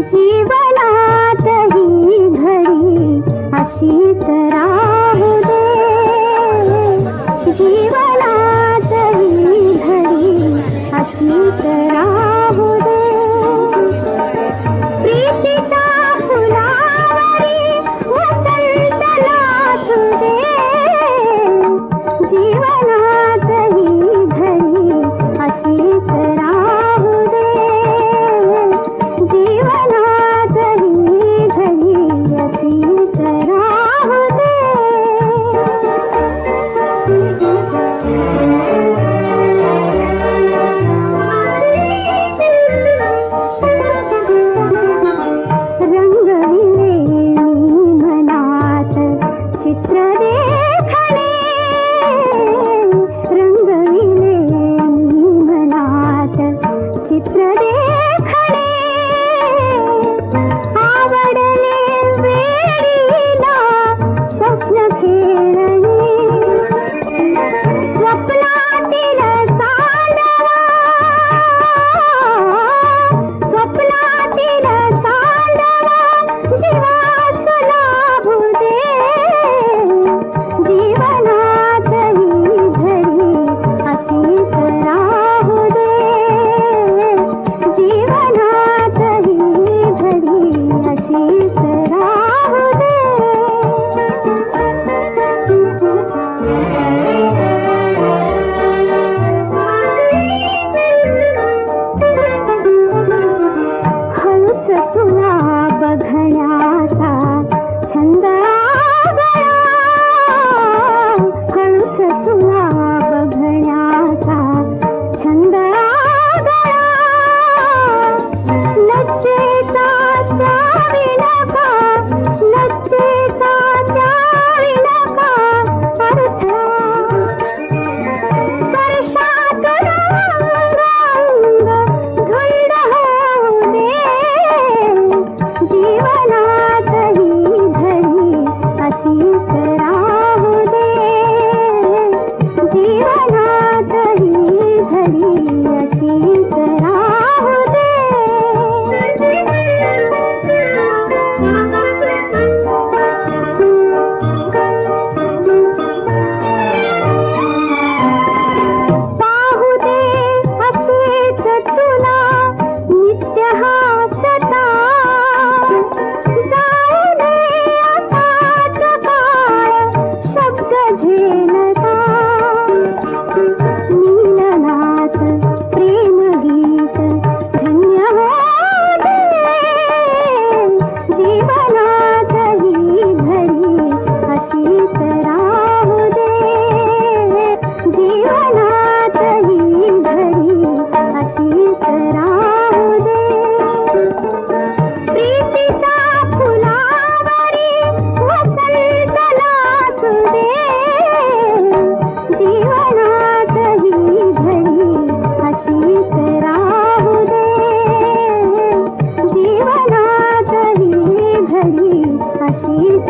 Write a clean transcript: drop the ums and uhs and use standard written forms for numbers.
जीवनात ही घडी अशीच राहू दे, जीवनात ही घडी अशीच राहू दे. प्रीतीच्या फुलावरी वसंत नाचू दे, जीवनात ही घडी अशीच राहू दे, जीवनात ही घडी अशीच राहू दे. रंगविले मी मनात चित्र देखणे, रंगविले मी मनात चित्र देखणे. आवडले वेडीला स्वप्न खेळणे, स्वप्नातील चांदवा, स्वप्नातील चांदवा जीवास लाभू दे, जीवनात ही घडी अशीच राहू दे, जीवनात ही घडी अशीच राहू दे. हळूच तुला बघण्याचा छंद आगळा, हळूच तुला बघण्याचा छंद आगळा. लज्जेचा त्यावी नका, लज्जेचा त्यावी नका अडथळा. स्पर्शात रंग धुंद होऊ दे, जीवनात ही घडी अशीच राहू दे, जीवनात ही घडी अशीच राहू दे. पाहू दे असेच तुला नित्य हासता, जाऊ दे असाच काळ शब्द झेलता. नीलनाथ प्रेम गीत धन्य होऊ दे, जीवनात ही घडी अशीच राहू दे, जीवनात ही घडी अशीच राहू दे. प्रीतीच्या फुलावरी वसंत नाचू दे, जीवनात ही घडी अशीच राहू दे, जीवनात ही घडी अशीच